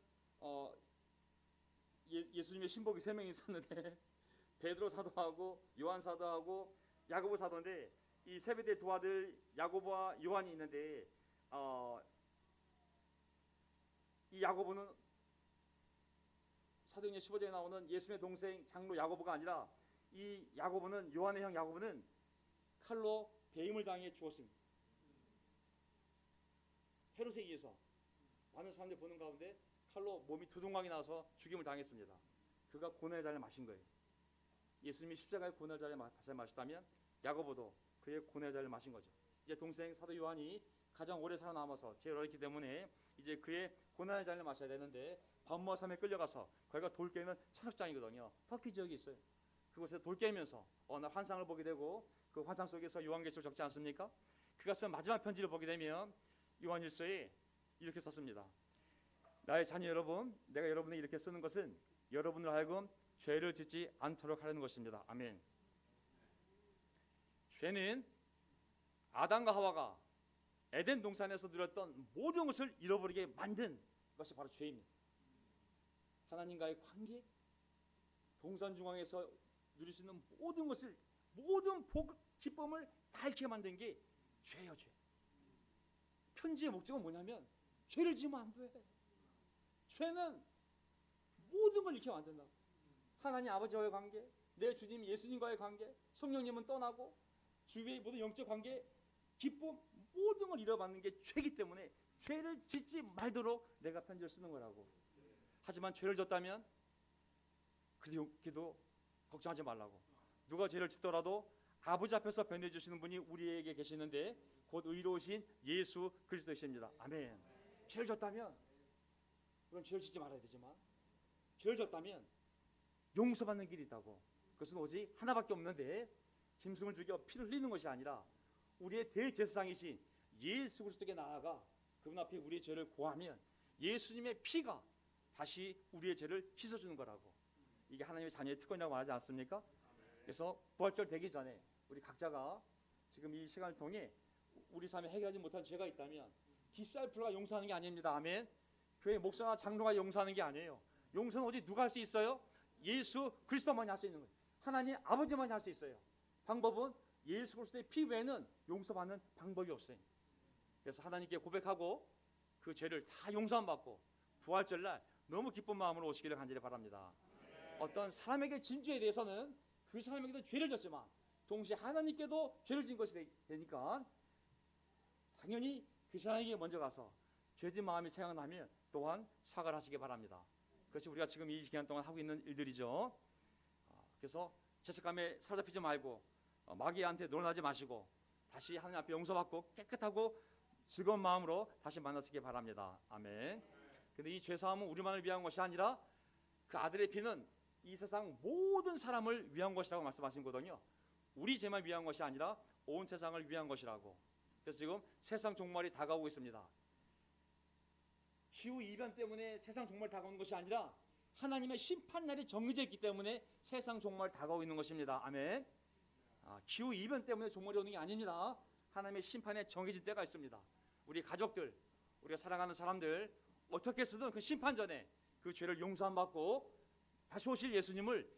예수님의 신복이 3명이 있었는데 베드로 사도하고 요한 사도하고 야고보 사도인데 이 세베대 두 아들 야고보와 요한이 있는데 이 야고보는 사도행전 15장에 나오는 예수님의 동생 장로 야고보가 아니라 이 야고보는, 요한의 형 야고보는 칼로 배임을 당해 죽었습니다. 헤롯에 의해서 많은 사람들이 보는 가운데 칼로 몸이 두동강이 나서 죽임을 당했습니다. 그가 고난의 잔을 마신 거예요. 예수님이 십자가의 고난의 잔을 마셨다면 야고보도 그의 고난의 잔을 마신 거죠. 이제 동생 사도 요한이 가장 오래 살아남아서 제일 어렸기 때문에 이제 그의 고난의 잔을 마셔야 되는데 밤과 밤에 끌려가서 거기가 돌 깨는 채석장이거든요. 터키 지역이 있어요. 그곳에서 돌 깨면서 어느 환상을 보게 되고 그 환상 속에서 요한계시록 적지 않습니까? 그가 쓴 마지막 편지를 보게 되면 요한일서에 이렇게 썼습니다. 나의 자녀 여러분, 내가 여러분을 이렇게 쓰는 것은 여러분을 하여금 죄를 짓지 않도록 하려는 것입니다. 아멘. 죄는 아담과 하와가 에덴 동산에서 누렸던 모든 것을 잃어버리게 만든 것이 바로 죄입니다. 하나님과의 관계, 동산 중앙에서 누릴 수 있는 모든 것을, 모든 복, 기쁨을 다 잃게 만든 게 죄예요, 죄. 편지의 목적은 뭐냐면 죄를 지으면 안 돼. 죄는 모든 걸 잃게 만든다. 하나님 아버지와의 관계, 내 주님 예수님과의 관계, 성령님은 떠나고 주위의 모든 영적 관계, 기쁨, 모든 걸 잃어버리는 게 죄이기 때문에 죄를 짓지 말도록 내가 편지를 쓰는 거라고. 하지만 죄를 졌다면 그래도 걱정하지 말라고. 누가 죄를 짓더라도 아버지 앞에서 변해 주시는 분이 우리에게 계시는데 곧 의로우신 예수 그리스도이십니다. 아멘. 죄를 졌다면, 그럼 죄를 짓지 말아야 되지만, 죄를 졌다면 용서받는 길이 있다고. 그것은 오직 하나밖에 없는데 짐승을 죽여 피를 흘리는 것이 아니라 우리의 대제사장이신 예수 그리스도께 나아가 그분 앞에 우리의 죄를 고하면 예수님의 피가 다시 우리의 죄를 씻어주는 거라고. 이게 하나님의 자녀의 특권이라고 말하지 않습니까? 그래서 부활절 되기 전에 우리 각자가 지금 이 시간을 통해 우리 삶에 해결하지 못한 죄가 있다면 디사이플가 용서하는 게 아닙니다. 아멘. 교회 목사나 장로가 용서하는 게 아니에요. 용서는 오직 누가 할 수 있어요? 예수 그리스도만이 할 수 있는 거예요. 하나님 아버지만이 할 수 있어요. 방법은 예수 그리스도의 피 외에는 용서받는 방법이 없어요. 그래서 하나님께 고백하고 그 죄를 다 용서함 받고 부활절날 너무 기쁜 마음으로 오시기를 간절히 바랍니다. 어떤 사람에게 진 죄에 대해서는 그 사람에게도 죄를 졌지만 동시에 하나님께도 죄를 진 것이 되니까 당연히 그 사람에게 먼저 가서 죄진 마음이 생각나면 또한 사과를 하시기 바랍니다. 그것이 우리가 지금 이 기간 동안 하고 있는 일들이죠. 그래서 죄책감에 사로잡히지 말고 마귀한테 놀라지 마시고 다시 하나님 앞에 용서받고 깨끗하고 즐거운 마음으로 다시 만나시기 바랍니다. 아멘. 근데 이 죄사함은 우리만을 위한 것이 아니라 그 아들의 피는 이 세상 모든 사람을 위한 것이라고 말씀하신 거거든요. 우리 죄만 위한 것이 아니라 온 세상을 위한 것이라고. 그래서 지금 세상 종말이 다가오고 있습니다. 기후 이변 때문에 세상 종말이 다가오는 것이 아니라 하나님의 심판날이 정해져 있기 때문에 세상 종말이 다가오고 있는 것입니다. 아멘. 기후 이변 때문에 종말이 오는 게 아닙니다. 하나님의 심판에 정해진 때가 있습니다. 우리 가족들, 우리가 사랑하는 사람들 어떻게 해서든 그 심판 전에 그 죄를 용서함 받고 다시 오실 예수님을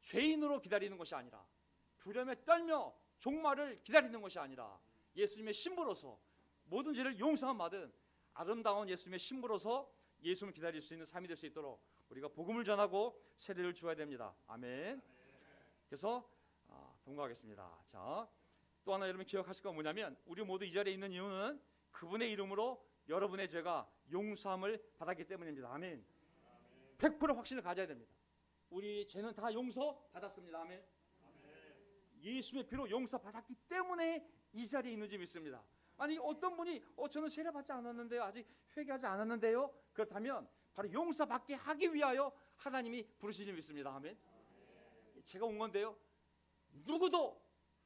죄인으로 기다리는 것이 아니라 두려움에 떨며 종말을 기다리는 것이 아니라 예수님의 신부로서 모든 죄를 용서함 받은 아름다운 예수님의 신부로서 예수님을 기다릴 수 있는 삶이 될 수 있도록 우리가 복음을 전하고 세례를 주어야 됩니다. 아멘. 그래서 동거하겠습니다. 자, 또 하나 여러분 기억하실 건 뭐냐면 우리 모두 이 자리에 있는 이유는 그분의 이름으로 여러분의 죄가 용서함을 받았기 때문입니다. 아멘. 100% 확신을 가져야 됩니다. 우리 죄는 다 용서 받았습니다. 아멘. 예수의 피로 용서 받았기 때문에 이 자리에 있는 줄 믿습니다. 아니 어떤 분이 저는 세례 받지 않았는데요, 아직 회개하지 않았는데요, 그렇다면 바로 용서받게 하기 위하여 하나님이 부르신 줄 믿습니다. 아멘. 제가 온 건데요, 누구도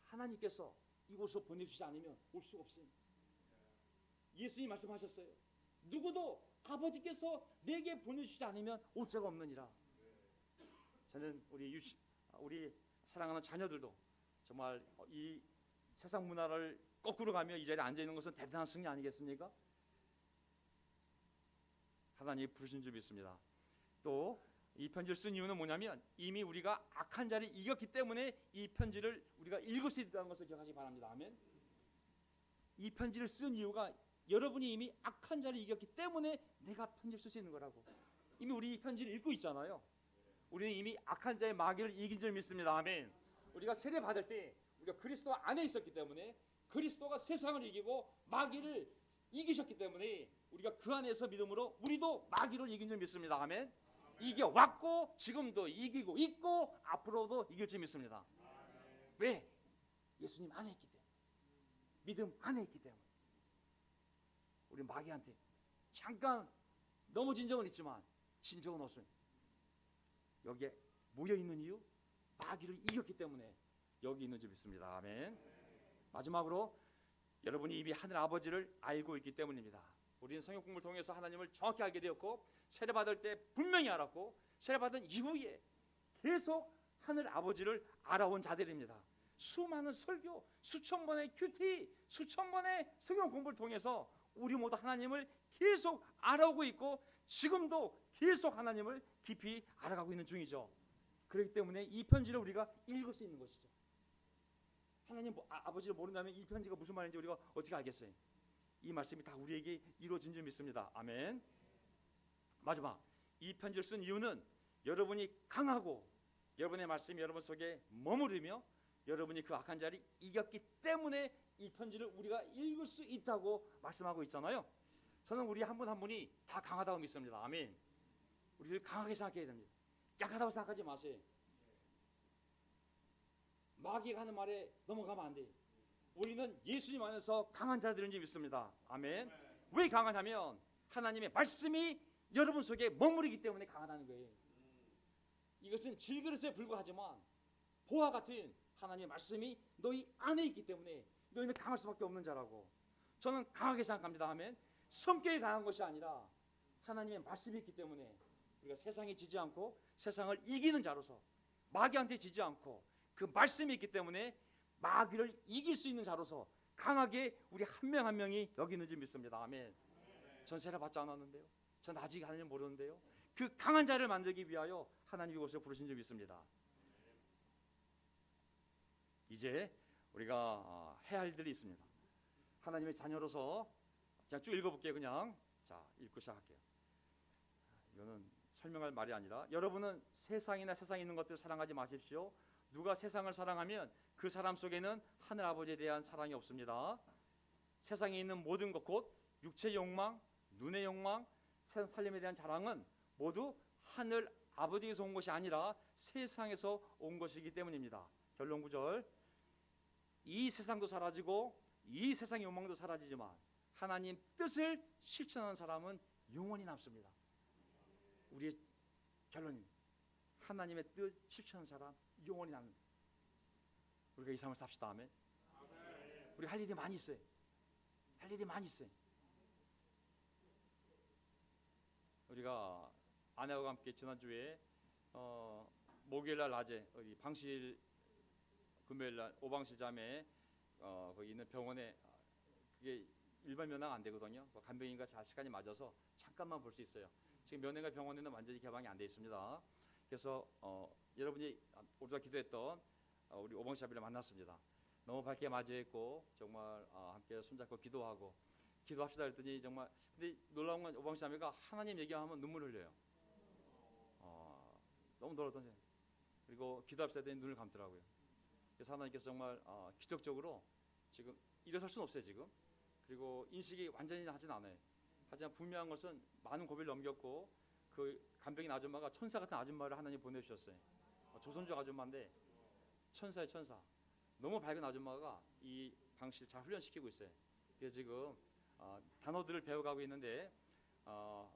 하나님께서 이곳으로 보내주지 않으면 올 수가 없어요. 예수님 말씀하셨어요. 누구도 아버지께서 내게 보내주지 않으면 올 자가 없느니라. 저는 우리 사랑하는 자녀들도 정말 이 세상 문화를 거꾸로 가며 이 자리에 앉아 있는 것은 대단한 승리 아니겠습니까? 하나님이 부르신 줄 믿습니다. 또 이 편지를 쓴 이유는 뭐냐면 이미 우리가 악한 자를 이겼기 때문에 이 편지를 우리가 읽을 수 있다는 것을 기억하시기 바랍니다. 아멘. 이 편지를 쓴 이유가 여러분이 이미 악한 자를 이겼기 때문에 내가 편지를 쓸 수 있는 거라고. 이미 우리 이 편지를 읽고 있잖아요. 우리는 이미 악한 자의 마귀를 이긴 줄 믿습니다. 아멘. 우리가 세례 받을 때 우리가 그리스도 안에 있었기 때문에 그리스도가 세상을 이기고 마귀를 이기셨기 때문에 우리가 그 안에서 믿음으로 우리도 마귀를 이긴 줄 믿습니다. 아멘. 이겨왔고 지금도 이기고 있고 앞으로도 이길 줄 믿습니다. 왜? 예수님 안에 있기 때문에, 믿음 안에 있기 때문에. 우리 마귀한테 잠깐 넘어진 적은 있지만 진 적은 없습니다. 여기에 모여있는 이유, 마귀를 이겼기 때문에 여기 있는 줄 믿습니다. 아멘. 마지막으로 여러분이 이미 하늘 아버지를 알고 있기 때문입니다. 우리는 성경 공부를 통해서 하나님을 정확히 알게 되었고 세례받을 때 분명히 알았고 세례받은 이후에 계속 하늘 아버지를 알아온 자들입니다. 수많은 설교, 수천 번의 큐티, 수천 번의 성경 공부를 통해서 우리 모두 하나님을 계속 알아오고 있고 지금도 계속 하나님을 깊이 알아가고 있는 중이죠. 그렇기 때문에 이 편지를 우리가 읽을 수 있는 것이죠. 하나님 아버지를 모른다면 이 편지가 무슨 말인지 우리가 어떻게 알겠어요? 이 말씀이 다 우리에게 이루어진 줄 믿습니다. 아멘. 마지막, 이 편지를 쓴 이유는 여러분이 강하고 여러분의 말씀이 여러분 속에 머무르며 여러분이 그 악한 자를 이겼기 때문에 이 편지를 우리가 읽을 수 있다고 말씀하고 있잖아요. 저는 우리 한 분 한 분이 다 강하다고 믿습니다. 아멘. 우리를 강하게 생각해야 됩니다. 약하다고 생각하지 마세요. 마귀가 하는 말에 넘어가면 안 돼요. 우리는 예수님 안에서 강한 자들인지 믿습니다. 아멘. 왜 강하냐면 하나님의 말씀이 여러분 속에 머무르기 때문에 강하다는 거예요. 이것은 질그릇에 불과하지만 보화 같은 하나님의 말씀이 너희 안에 있기 때문에 너희는 강할 수밖에 없는 자라고 저는 강하게 생각합니다. 아멘. 성격이 강한 것이 아니라 하나님의 말씀이 있기 때문에 우리가 세상에 지지 않고 세상을 이기는 자로서 마귀한테 지지 않고 그 말씀이 있기 때문에 마귀를 이길 수 있는 자로서 강하게 우리 한 명 한 명이 여기 있는 줄 믿습니다. 아멘. 전 세례 받지 않았는데요, 전 아직 하나님 모르는데요, 그 강한 자를 만들기 위하여 하나님이 이곳에 부르신 줄 믿습니다. 이제 우리가 해야 할 일들이 있습니다. 하나님의 자녀로서 그냥 쭉 읽어볼게요. 그냥 자 읽고 시작할게요. 이거는 설명할 말이 아니라 여러분은 세상이나 세상에 있는 것들을 사랑하지 마십시오. 누가 세상을 사랑하면 그 사람 속에는 하늘 아버지에 대한 사랑이 없습니다. 세상에 있는 모든 것 곧 육체의 욕망, 눈의 욕망, 세상 살림에 대한 자랑은 모두 하늘 아버지에서 온 것이 아니라 세상에서 온 것이기 때문입니다. 결론 9절. 이 세상도 사라지고 이 세상의 욕망도 사라지지만 하나님 뜻을 실천하는 사람은 영원히 남습니다. 우리의 결론입니다. 하나님의 뜻 실천하는 사람 영원히 남는다. 우리가 이 삶을 삽시다. 아멘. 우리 할 일이 많이 있어요. 할 일이 많이 있어요. 우리가 아내와 함께 지난주에 목요일날 낮에 우리 방실 금요일날 오방실 자매 거기 있는 병원에 그게 일반 면허가 안 되거든요. 간병인과 잘 시간이 맞아서 잠깐만 볼 수 있어요. 지금 면회가 병원에는 완전히 개방이 안 돼 있습니다. 그래서 여러분이 우리가 기도했던 우리 오방실 자매를 만났습니다. 너무 밝게 맞이했고 정말 함께 손잡고 기도하고 기도합시다 했더니 정말 근데 놀라운 건 오방실 자매가 하나님 얘기하면 눈물 흘려요. 너무 놀랐던 생각. 그리고 기도합시다 했더니 눈을 감더라고요. 그래서 하나님께서 정말 기적적으로 지금 일어설 수는 없어요 지금. 그리고 인식이 완전히 하진 않아요. 하지만 분명한 것은 많은 고비를 넘겼고 그 간병인 아줌마가 천사 같은 아줌마를 하나님 보내주셨어요. 조선족 아줌마인데 천사의 천사. 너무 밝은 아줌마가 이 방식을 잘 훈련시키고 있어요. 그래서 지금 단어들을 배워가고 있는데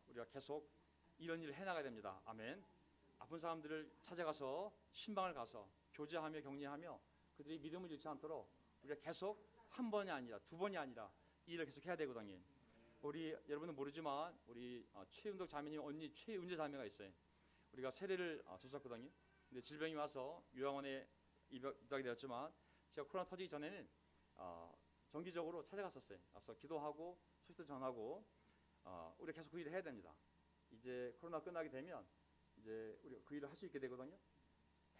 우리가 계속 이런 일을 해나가야 됩니다. 아멘. 아픈 사람들을 찾아가서 신방을 가서 교제하며 격려하며 그들이 믿음을 잃지 않도록 우리가 계속 한 번이 아니라 두 번이 아니라 이 일을 계속 해야 되거든요. 우리 여러분은 모르지만 우리 최은덕 자매님 언니 최은재 자매가 있어요. 우리가 세례를 줬었거든요. 근데 질병이 와서 요양원에 입학이 되었지만 제가 코로나 터지기 전에는 정기적으로 찾아갔었어요. 가서 기도하고 소식도 전하고 우리가 계속 그 일을 해야 됩니다. 이제 코로나 끝나게 되면 이제 우리가 그 일을 할 수 있게 되거든요.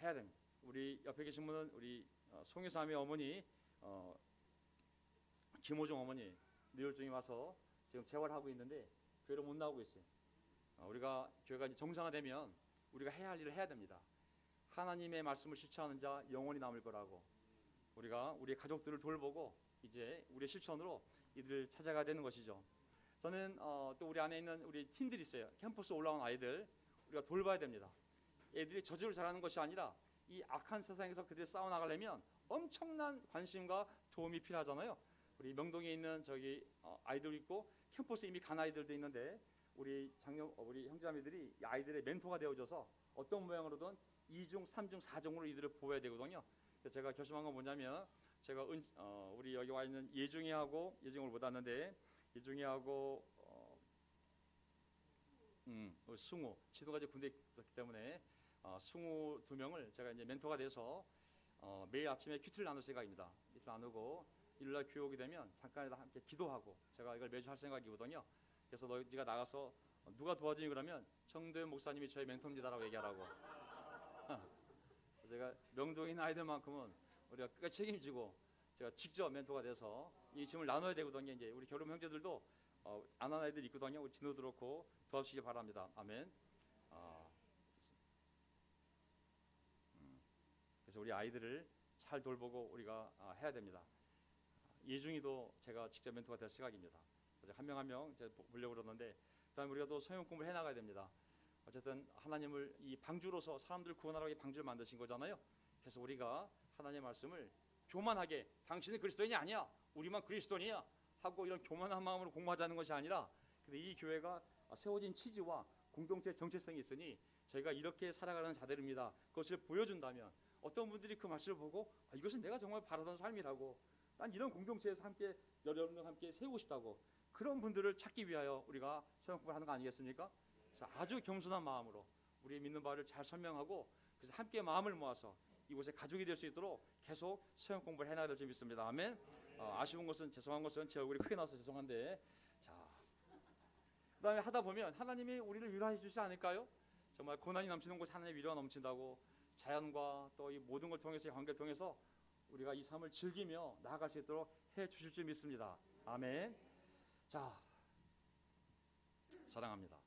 해야 됩니다. 우리 옆에 계신 분은 우리 송혜사의 어머니 김호중 어머니 뇌혈증이 와서 지금 재활하고 있는데 교회로 못 나오고 있어요. 우리가 교회가 이제 정상화되면 우리가 해야 할 일을 해야 됩니다. 하나님의 말씀을 실천하는 자 영원히 남을 거라고 우리가 우리의 가족들을 돌보고 이제 우리의 실천으로 이들을 찾아가야 되는 것이죠. 저는 또 우리 안에 있는 우리 팀들이 있어요. 캠퍼스 올라온 아이들 우리가 돌봐야 됩니다. 애들이 저절로 자라는 것이 아니라 이 악한 세상에서 그들이 싸워나가려면 엄청난 관심과 도움이 필요하잖아요. 우리 명동에 있는 저기 아이들 있고 캠퍼스에 이미 간 아이들도 있는데 우리 형제자매들이 이 아이들의 멘토가 되어줘서 어떤 모양으로든 2중, 3중, 4중으로 이들을 보호해야 되거든요. 그래서 제가 결심한 건 뭐냐면 제가 우리 여기 와 있는 예중이하고 예중을 못 왔는데 예중이하고 승우 지도가 이제 군대에 있었기 때문에 승우 2명을 제가 이제 멘토가 돼서 매일 아침에 큐티를 나눌 생각입니다. 큐티 나누고 일요일날 교회 오게 되면 잠깐이라도 함께 기도하고 제가 이걸 매주 할 생각이거든요. 그래서 너희가 나가서 누가 도와주니 그러면 정도현 목사님이 저희 멘토입니다라고 얘기하라고. 제가 명동인 아이들만큼은 우리가 끝까지 책임지고 제가 직접 멘토가 돼서 이 짐을 나눠야 되거든요. 이제 우리 결혼 형제들도 안 하는 아이들 있거든요. 우리 진호도 그렇고 도와주시기 바랍니다. 아멘. 그래서 우리 아이들을 잘 돌보고 우리가 해야 됩니다. 예중이도 제가 직접 멘토가 될 생각입니다. 한 명 한 명 제가 보려고 그러는데 그다음에 우리가 또 성경 공부를 해나가야 됩니다. 어쨌든 하나님을 이 방주로서 사람들을 구원하라고 이 방주를 만드신 거잖아요. 그래서 우리가 하나님의 말씀을 교만하게 당신은 그리스도인이 아니야 우리만 그리스도인이야 하고 이런 교만한 마음으로 공부하자는 것이 아니라 근데 이 교회가 세워진 취지와 공동체 정체성이 있으니 저희가 이렇게 살아가는 자들입니다. 그것을 보여준다면 어떤 분들이 그 말씀을 보고 이것은 내가 정말 바라던 삶이라고 난 이런 공동체에서 함께 여러분과 함께 세우고 싶다고 그런 분들을 찾기 위하여 우리가 성경 공부를 하는 거 아니겠습니까? 그래서 아주 겸손한 마음으로 우리의 믿는 바를 잘 설명하고 그래서 함께 마음을 모아서 이곳에 가족이 될 수 있도록 계속 성경 공부를 해나가야 될 줄 믿습니다. 아멘. 아쉬운 것은 죄송한 것은 제 얼굴이 크게 나와서 죄송한데 자 그다음에 하다 보면 하나님이 우리를 위로해 주시지 않을까요? 정말 고난이 넘치는 곳에 하나님의 위로가 넘친다고 자연과 또 이 모든 걸 통해서 관계를 통해서 우리가 이 삶을 즐기며 나아갈 수 있도록 해 주실 줄 믿습니다. 아멘. 자 사랑합니다.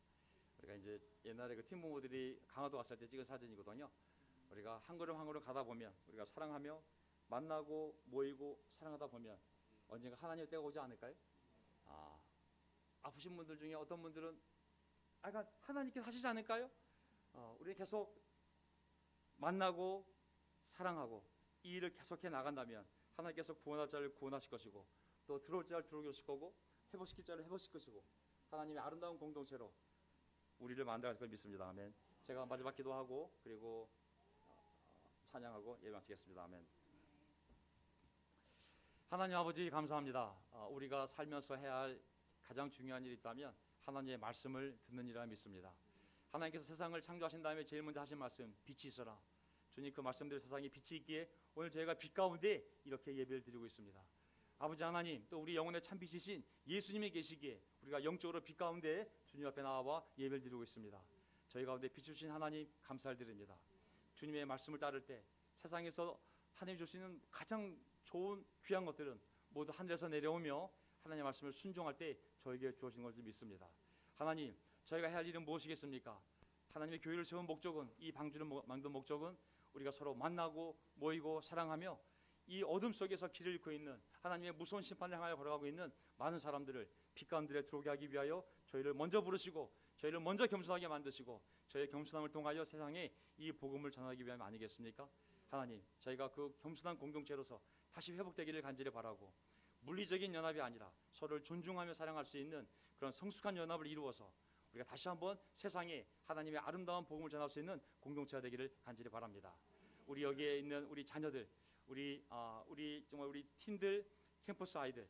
우리가 이제 옛날에 그 팀 부모들이 강화도 갔을 때 찍은 사진이거든요. 우리가 한 걸음 한 걸음 가다 보면 우리가 사랑하며 만나고 모이고 사랑하다 보면 언젠가 하나님의 때가 오지 않을까요? 아프신 분들 중에 어떤 분들은 그러니까 하나님께서 하시지 않을까요? 우리 계속 만나고 사랑하고 이 일을 계속해 나간다면 하나님께서 구원할 자를 구원하실 것이고 또 들어올 자를 들어오게 하실 거고 회복시킬 자를 회복시킬 것이고 하나님의 아름다운 공동체로 우리를 만들어갈 걸 믿습니다. 아멘. 제가 마지막 기도하고 그리고 찬양하고 예배 마치겠습니다. 아멘. 하나님 아버지 감사합니다. 우리가 살면서 해야 할 가장 중요한 일이 있다면 하나님의 말씀을 듣는 일이라 믿습니다. 하나님께서 세상을 창조하신 다음에 제일 먼저 하신 말씀 빛이 있어라. 주님 그 말씀대로 세상에 빛이 있기에 오늘 저희가 빛 가운데 이렇게 예배를 드리고 있습니다. 아버지 하나님 또 우리 영혼의 참 빛이신 예수님이 계시기에 우리가 영적으로 빛 가운데 주님 앞에 나와 예배를 드리고 있습니다. 저희 가운데 빛을 주신 하나님 감사를 드립니다. 주님의 말씀을 따를 때 세상에서 하나님이 주시는 가장 좋은 귀한 것들은 모두 하늘에서 내려오며 하나님의 말씀을 순종할 때 저에게 주어진 것을 믿습니다. 하나님 저희가 해야 할 일은 무엇이겠습니까? 하나님의 교회를 세운 목적은 이 방주를 만든 목적은 우리가 서로 만나고 모이고 사랑하며 이 어둠 속에서 길을 잃고 있는 하나님의 무서운 심판을 향하여 걸어가고 있는 많은 사람들을 빛 가운데 들어오게 하기 위하여 저희를 먼저 부르시고 저희를 먼저 겸손하게 만드시고 저희의 겸손함을 통하여 세상에 이 복음을 전하기 위함 아니겠습니까? 하나님, 저희가 그 겸손한 공동체로서 다시 회복되기를 간절히 바라고 물리적인 연합이 아니라 서로를 존중하며 사랑할 수 있는 그런 성숙한 연합을 이루어서 우리가 다시 한번 세상에 하나님의 아름다운 복음을 전할 수 있는 공동체가 되기를 간절히 바랍니다. 우리 여기에 있는 우리 자녀들, 우리 정말 우리 팀들, 캠퍼스 아이들,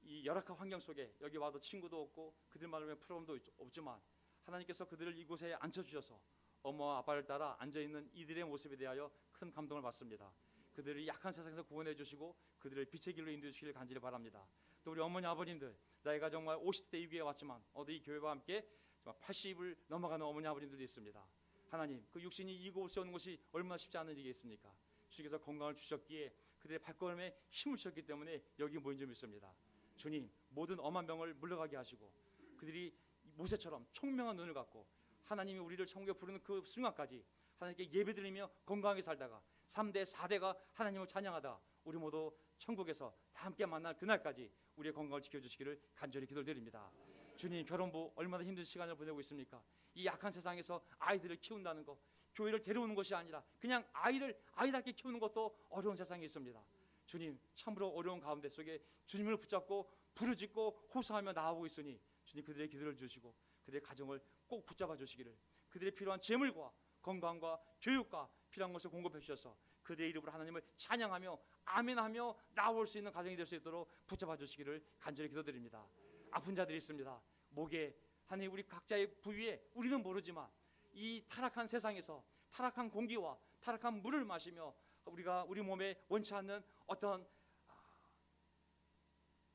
이 열악한 환경 속에 여기 와도 친구도 없고 그들만을 위한 프로그램도 없지만 하나님께서 그들을 이곳에 앉혀주셔서 엄마와 아빠를 따라 앉아있는 이들의 모습에 대하여 큰 감동을 받습니다. 그들을 약한 세상에서 구원해 주시고 그들을 빛의 길로 인도해 주시기를 간절히 바랍니다. 또 우리 어머니 아버님들, 나이가 정말 50대 이후에 왔지만 어디 교회와 함께 80을 넘어가는 어머니 아버님들도 있습니다. 하나님, 그 육신이 이곳에 오는 것이 얼마나 쉽지 않은 일이겠습니까? 주께서 건강을 주셨기에 그들의 발걸음에 힘을 주셨기 때문에 여기 모인 줄 믿습니다. 주님, 모든 엄한 병을 물러가게 하시고 그들이 모세처럼 총명한 눈을 갖고 하나님이 우리를 천국에 부르는 그 순간까지 하나님께 예배드리며 건강하게 살다가 3대 4대가 하나님을 찬양하다 우리 모두 천국에서 다 함께 만날 그날까지 우리의 건강을 지켜주시기를 간절히 기도드립니다. 주님, 결혼부 얼마나 힘든 시간을 보내고 있습니까? 이 약한 세상에서 아이들을 키운다는 것, 교회를 데려오는 것이 아니라 그냥 아이답게 키우는 것도 어려운 세상에 있습니다. 주님, 참으로 어려운 가운데 속에 주님을 붙잡고 부르짖고 호소하며 나아오고 있으니 주님, 그들의 기도를 주시고 그들의 가정을 꼭 붙잡아 주시기를, 그들의 필요한 재물과 건강과 교육과 필요한 것을 공급해 주셔서 그들의 이름으로 하나님을 찬양하며 아멘하며 나올 수 있는 가정이 될 수 있도록 붙잡아 주시기를 간절히 기도드립니다. 아픈 자들이 있습니다. 목에, 하나님, 우리 각자의 부위에 우리는 모르지만 이 타락한 세상에서 타락한 공기와 타락한 물을 마시며 우리 몸에 원치 않는 어떤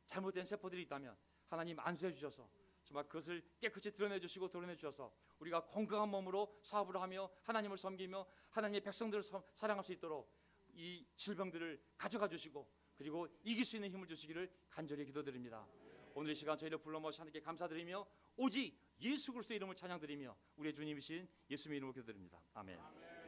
잘못된 세포들이 있다면 하나님 안수해 주셔서 정말 그것을 깨끗이 드러내 주시고 도려내 주셔서 우리가 건강한 몸으로 사업을 하며 하나님을 섬기며 하나님의 백성들을 사랑할 수 있도록 이 질병들을 가져가 주시고 그리고 이길 수 있는 힘을 주시기를 간절히 기도드립니다. 오늘 이 시간 저희를 불러 모셔 하나님께 감사드리며 오직 예수 그리스도의 이름을 찬양드리며 우리의 주님이신 예수님의 이름으로 기도드립니다. 아멘.